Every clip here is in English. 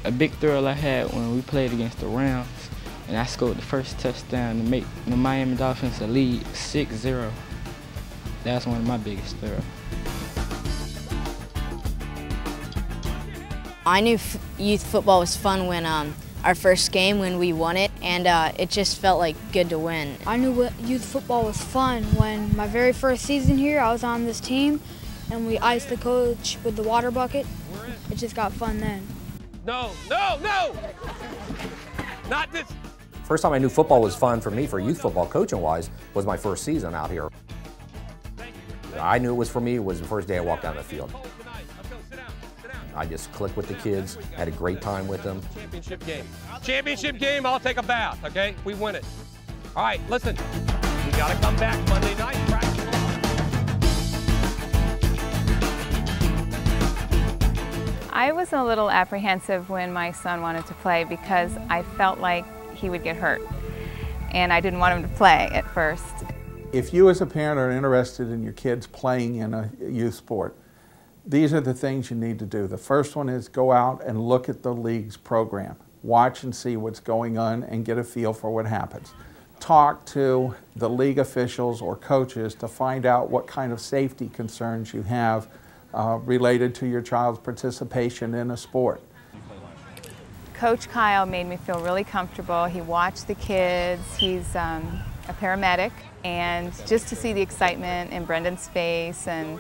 a big thrill I had when we played against the Rams, and I scored the first touchdown to make the Miami Dolphins a lead 6-0. That's one of my biggest thrills. I knew youth football was fun when our first game when we won it, and it just felt like good to win. I knew youth football was fun when my very first season here, I was on this team, and we iced the coach with the water bucket. It just got fun then. No, no, no! Not this. First time I knew football was fun for me, for youth football, coaching-wise, was my first season out here. I knew it was for me, it was the first day I walked down the field. I just clicked with the kids, had a great time with them. Championship game. Championship game, I'll take a bath, okay? We win it. All right, listen. We got to come back Monday night. Practice. I was a little apprehensive when my son wanted to play because I felt like he would get hurt. And I didn't want him to play at first. If you as a parent are interested in your kids playing in a youth sport, these are the things you need to do. The first one is go out and look at the league's program. Watch and see what's going on and get a feel for what happens. Talk to the league officials or coaches to find out what kind of safety concerns you have related to your child's participation in a sport. Coach Kyle made me feel really comfortable. He watched the kids. He's a paramedic, and just to see the excitement in Brendan's face, and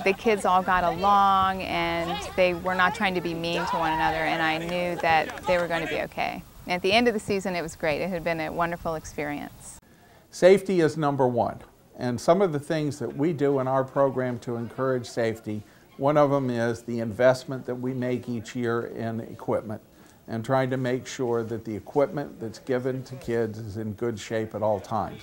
the kids all got along, and they were not trying to be mean to one another, and I knew that they were going to be okay. And at the end of the season, it was great. It had been a wonderful experience. Safety is number one, and some of the things that we do in our program to encourage safety, one of them is the investment that we make each year in equipment and trying to make sure that the equipment that's given to kids is in good shape at all times.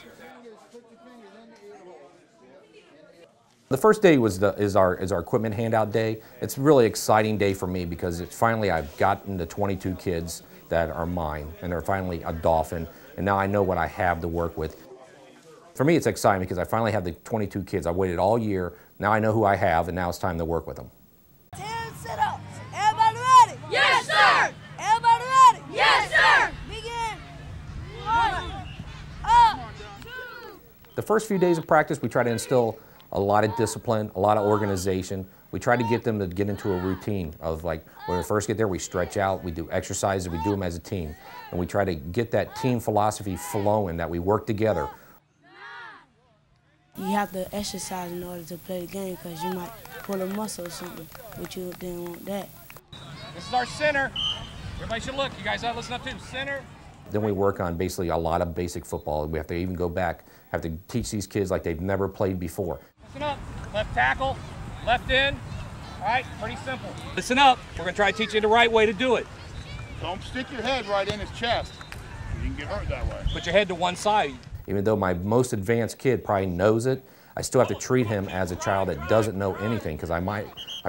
The first day is our equipment handout day. It's a really exciting day for me because finally I've gotten the 22 kids that are mine, and they're finally a Dolphin, and now I know what I have to work with. For me, it's exciting because I finally have the 22 kids. I waited all year. Now I know who I have, and now it's time to work with them. 10 sit-ups. Everybody ready? Yes, sir. Everybody ready? Yes, sir. Begin. 1, up, 2. The first few days of practice, we try to instill a lot of discipline, a lot of organization. We try to get them to get into a routine of, like, when we first get there, we stretch out, we do exercises, we do them as a team. And we try to get that team philosophy flowing, that we work together. You have to exercise in order to play the game because you might pull a muscle or something, but you didn't want that. This is our center. Everybody should look. You guys have to listen up too. Center. Then we work on basically a lot of basic football. We have to even go back, have to teach these kids like they've never played before. Listen up. Left tackle, left in. All right, pretty simple. Listen up. We're going to try to teach you the right way to do it. Don't stick your head right in his chest. You can get hurt that way. Put your head to one side. Even though my most advanced kid probably knows it, I still have to treat him as a child that doesn't know anything, because I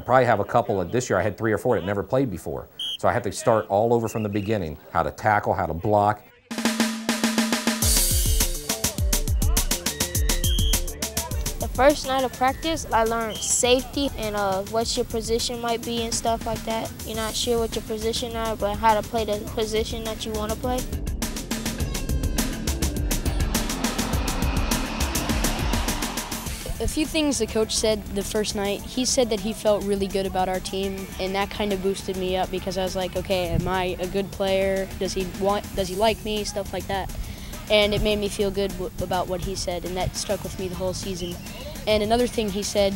probably have a couple this year I had 3 or 4 that never played before. So I have to start all over from the beginning, how to tackle, how to block. The first night of practice, I learned safety and what your position might be and stuff like that. You're not sure what your position are, but how to play the position that you want to play. A few things the coach said the first night. He said that he felt really good about our team, and that kind of boosted me up because I was like, okay, am I a good player? Does he like me? Stuff like that. And it made me feel good about what he said, and that stuck with me the whole season. And another thing he said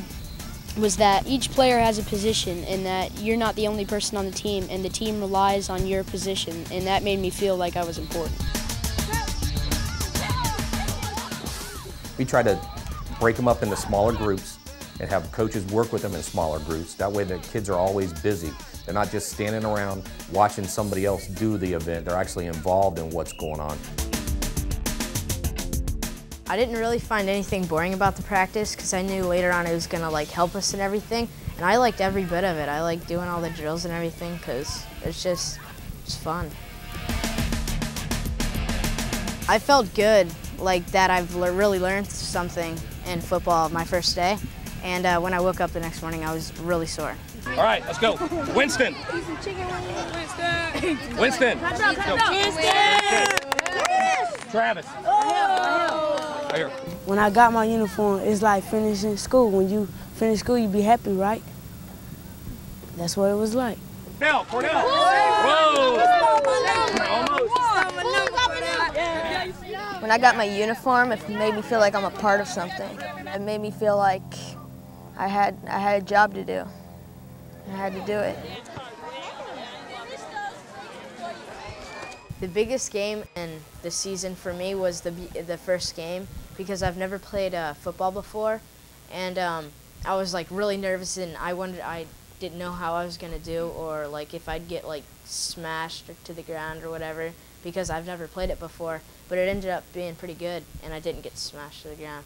was that each player has a position and that you're not the only person on the team, and the team relies on your position, and that made me feel like I was important. We try to break them up into smaller groups and have coaches work with them in smaller groups. That way the kids are always busy. They're not just standing around watching somebody else do the event. They're actually involved in what's going on. I didn't really find anything boring about the practice because I knew later on it was going to help us and everything. And I liked every bit of it. I liked doing all the drills and everything because it's fun. I felt good, like that I've really learned something in football my first day, And when I woke up the next morning, I was really sore. All right, let's go. Winston. Winston. Travis. Right here. When I got my uniform, it's like finishing school. When you finish school, you be happy, right? That's what it was like. Now, Cornell. Whoa. When I got my uniform, it made me feel like I'm a part of something. It made me feel like I had a job to do. I had to do it. The biggest game in the season for me was the first game, because I've never played football before, and I was like really nervous, and I didn't know how I was gonna do, or like if I'd get like smashed to the ground or whatever, because I've never played it before. But it ended up being pretty good, and I didn't get smashed to the ground.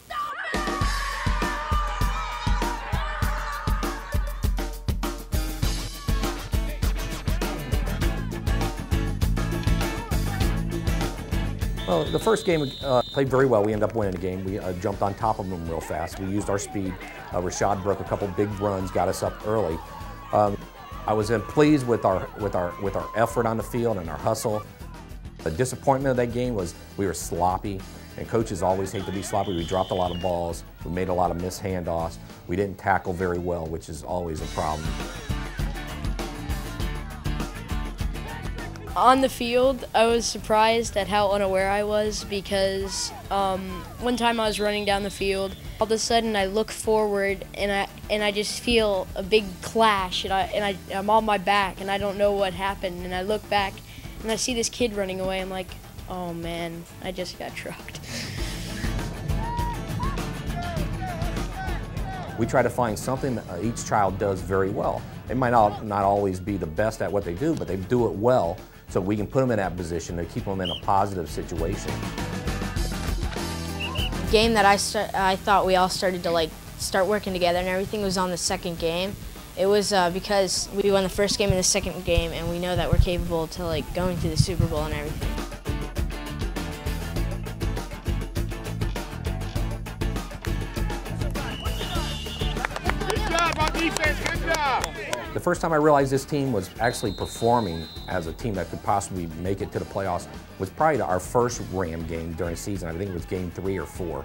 Well, the first game we played very well. We ended up winning the game. We jumped on top of them real fast. We used our speed. Rashad broke a couple big runs, got us up early. I was pleased with our effort on the field and our hustle. The disappointment of that game was we were sloppy, and coaches always hate to be sloppy. We dropped a lot of balls. We made a lot of missed handoffs. We didn't tackle very well, which is always a problem. On the field, I was surprised at how unaware I was, because one time I was running down the field, all of a sudden I look forward and I just feel a big clash, and I'm on my back and I don't know what happened, and I look back and I see this kid running away. I'm like, oh man, I just got trucked. We try to find something that each child does very well. They might not always be the best at what they do, but they do it well, so we can put them in that position to keep them in a positive situation. The game that I thought we all started to start working together and everything was on the second game. It was because we won the first game and the second game, and we know that we're capable to going to the Super Bowl and everything. Good job on defense, good job. The first time I realized this team was actually performing as a team that could possibly make it to the playoffs was probably our first Ram game during the season. I think it was game 3 or 4.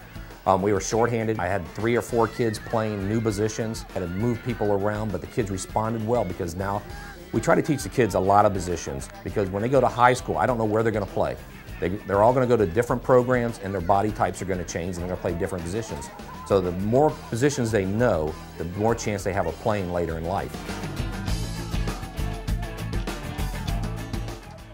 We were shorthanded. I had 3 or 4 kids playing new positions. I had to move people around, but the kids responded well, because now we try to teach the kids a lot of positions, because when they go to high school, I don't know where they're going to play. They're all going to go to different programs, and their body types are going to change, and they're going to play different positions. So the more positions they know, the more chance they have of playing later in life.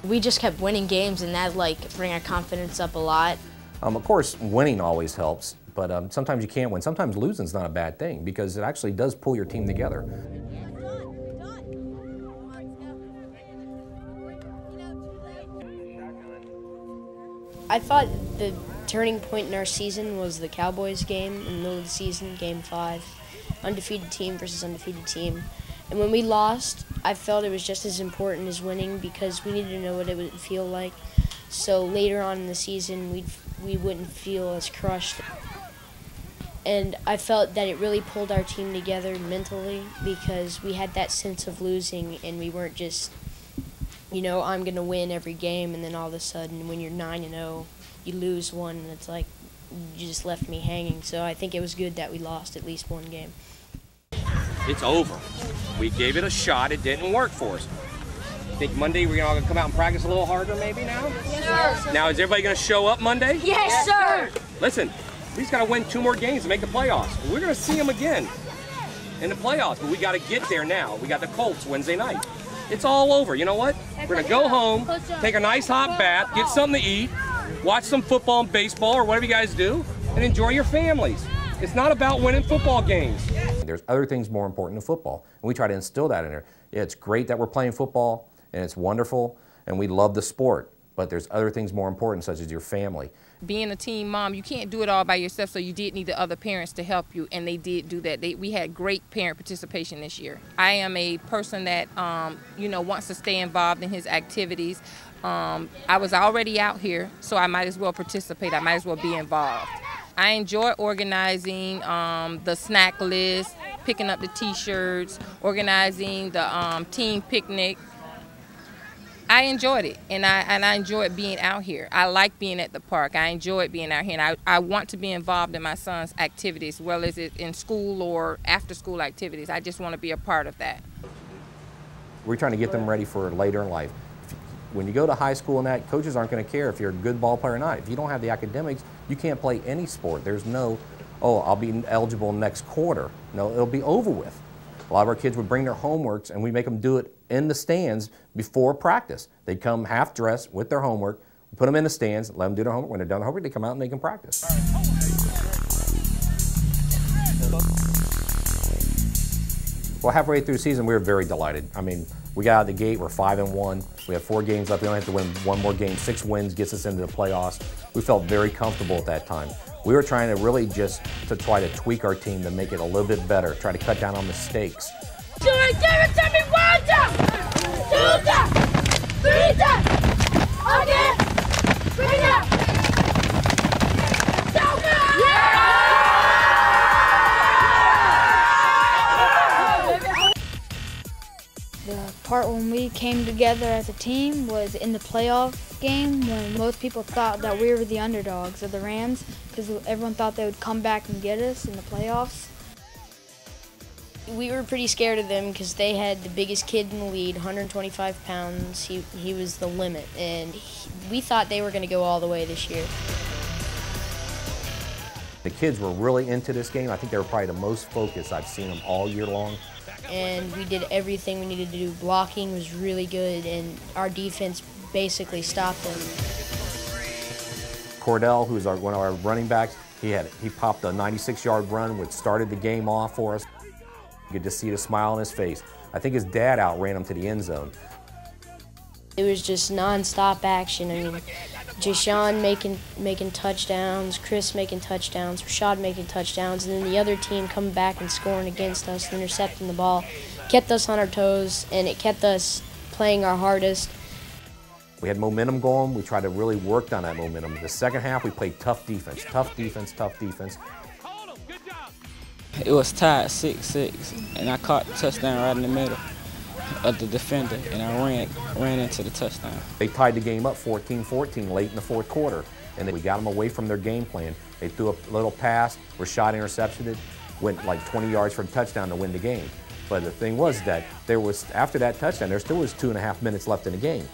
We just kept winning games, and that bring our confidence up a lot. Of course, winning always helps, but sometimes you can't win. Sometimes losing's not a bad thing, because it actually does pull your team together. I thought the turning point in our season was the Cowboys game in the middle of the season, game 5. Undefeated team versus undefeated team. And when we lost, I felt it was just as important as winning, because we needed to know what it would feel like. So later on in the season, we wouldn't feel as crushed. And I felt that it really pulled our team together mentally, because we had that sense of losing, and we weren't just, I'm going to win every game, and then all of a sudden when you're 9-0, you lose one, and it's like you just left me hanging. So I think it was good that we lost at least one game. It's over. We gave it a shot. It didn't work for us. Think Monday we're all going to come out and practice a little harder maybe now? Yes, sir. Now, is everybody going to show up Monday? Yes, sir. Listen, we just got to win 2 more games to make the playoffs. We're going to see them again in the playoffs, but we got to get there now. We got the Colts Wednesday night. It's all over. You know what? We're going to go home, take a nice hot bath, get something to eat, watch some football and baseball or whatever you guys do, and enjoy your families. It's not about winning football games. There's other things more important than football, and we try to instill that in there. Yeah, it's great that we're playing football, and it's wonderful, and we love the sport, but there's other things more important, such as your family. Being a teen mom, you can't do it all by yourself, so you did need the other parents to help you, and they did do that. We had great parent participation this year. I am a person that, wants to stay involved in his activities. I was already out here, so I might as well participate. I might as well be involved. I enjoy organizing the snack list, picking up the T-shirts, organizing the team picnic. I enjoyed it, and I enjoyed being out here. I like being at the park. I enjoyed being out here, and I want to be involved in my son's activities, well as it in school or after-school activities. I just want to be a part of that. We're trying to get them ready for later in life. When you go to high school and that, coaches aren't going to care if you're a good ball player or not. If you don't have the academics, you can't play any sport. There's no, oh, I'll be eligible next quarter. No, it'll be over with. A lot of our kids would bring their homeworks and we make them do it in the stands before practice. They'd come half dressed with their homework, put them in the stands, let them do their homework. When they're done their homework, they come out and they can practice. Well, halfway through the season, we were very delighted. I mean, we got out of the gate, we're 5-1. We have 4 games left. We only have to win 1 more game. 6 wins gets us into the playoffs. We felt very comfortable at that time. We were trying to really just to try to tweak our team to make it a little bit better, try to cut down on mistakes. Give it to me 1 time, 2 times, 3 times, again, 3 times. So good! Yeah! The part when we came together as a team was in the playoff game when most people thought that we were the underdogs of the Rams because everyone thought they would come back and get us in the playoffs. We were pretty scared of them because they had the biggest kid in the lead, 125 pounds. He was the limit, and we thought they were going to go all the way this year. The kids were really into this game. I think they were probably the most focused I've seen them all year long. And we did everything we needed to do. Blocking was really good, and our defense basically stopped them. Cordell, who's one of our running backs, he popped a 96-yard run, which started the game off for us. You could just see the smile on his face. I think his dad outran him to the end zone. It was just non-stop action. I mean, Jashawn making touchdowns, Chris making touchdowns, Rashad making touchdowns, and then the other team coming back and scoring against us, intercepting the ball, kept us on our toes, and it kept us playing our hardest. We had momentum going. We tried to really work on that momentum. The second half, we played tough defense, tough defense, tough defense. It was tied 6-6, and I caught the touchdown right in the middle of the defender, and I ran into the touchdown. They tied the game up 14-14 late in the fourth quarter, and then we got them away from their game plan. They threw a little pass, Rashad intercepted it, went like 20 yards for a touchdown to win the game. But the thing was that after that touchdown, there still was 2.5 minutes left in the game.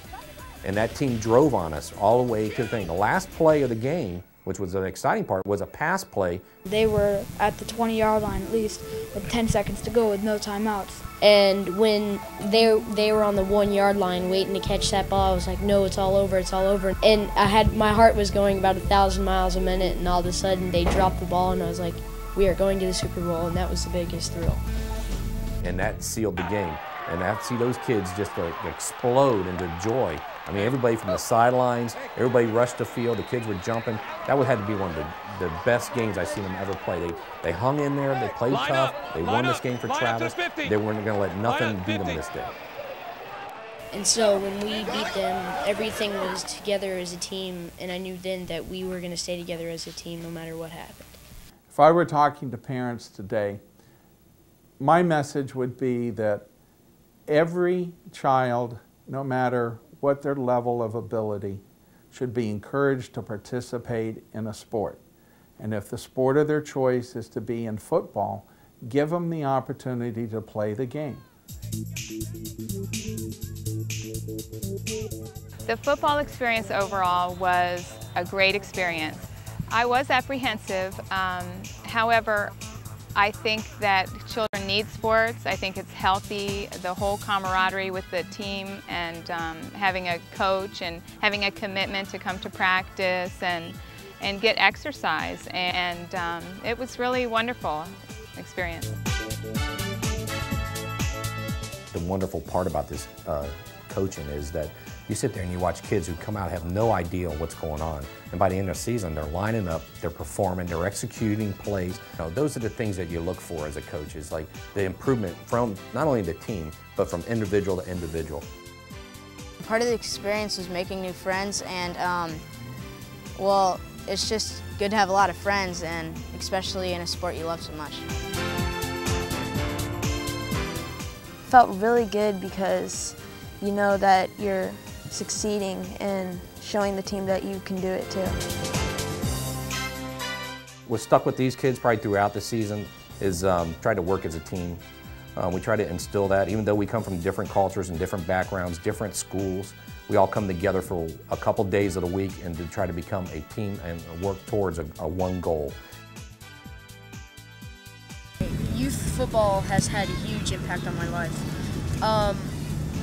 And that team drove on us all the way to the thing. The last play of the game, which was an exciting part, was a pass play. They were at the 20-yard line at least with 10 seconds to go with no timeouts. And when they were on the 1-yard line waiting to catch that ball, I was like, no, it's all over, it's all over. And my heart was going about 1,000 miles a minute, and all of a sudden they dropped the ball, and I was like, we are going to the Super Bowl, and that was the biggest thrill. And that sealed the game. And I see those kids just explode into joy. I mean, everybody from the sidelines, everybody rushed the field, the kids were jumping. That had to be one of the best games I've seen them ever play. They hung in there, they played tough, they won this game for Travis. They weren't going to let nothing beat them this day. And so when we beat them, everything was together as a team, and I knew then that we were going to stay together as a team no matter what happened. If I were talking to parents today, my message would be that every child, no matter what their level of ability, should be encouraged to participate in a sport. And if the sport of their choice is to be in football, give them the opportunity to play the game. The football experience overall was a great experience. I was apprehensive, however, I think that children need sports. I think it's healthy, the whole camaraderie with the team, and having a coach and having a commitment to come to practice and get exercise. And it was really a wonderful experience. The wonderful part about this coaching is that you sit there and you watch kids who come out and have no idea what's going on. And by the end of the season, they're lining up, they're performing, they're executing plays. You know, those are the things that you look for as a coach, is like the improvement from not only the team, but from individual to individual. Part of the experience was making new friends, and well, it's just good to have a lot of friends, and especially in a sport you love so much. Felt really good because you know that you're succeeding and showing the team that you can do it too. What's stuck with these kids probably throughout the season is try to work as a team. We try to instill that, even though we come from different cultures and different backgrounds, different schools, we all come together for a couple days of the week and to try to become a team and work towards a one goal. Youth football has had a huge impact on my life.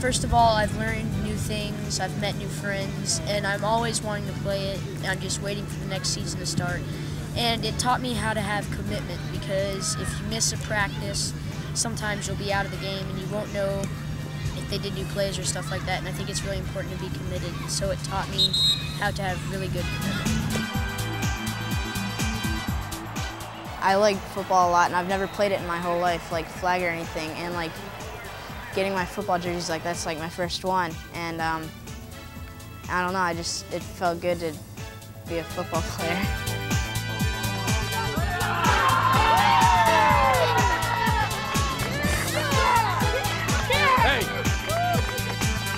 First of all, I've learned new things, I've met new friends, and I'm always wanting to play it. I'm just waiting for the next season to start. And it taught me how to have commitment, because if you miss a practice, sometimes you'll be out of the game and you won't know if they did new plays or stuff like that. And I think it's really important to be committed. So it taught me how to have really good commitment. I like football a lot, and I've never played it in my whole life, like flag or anything. And like getting my football jerseys, like that's like my first one. And I don't know, it felt good to be a football player.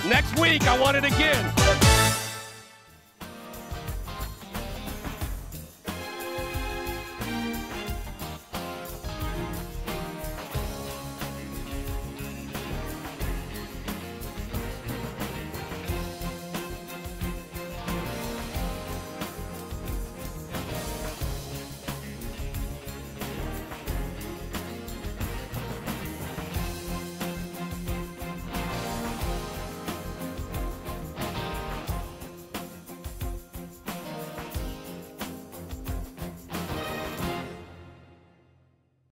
Next week, I want it again.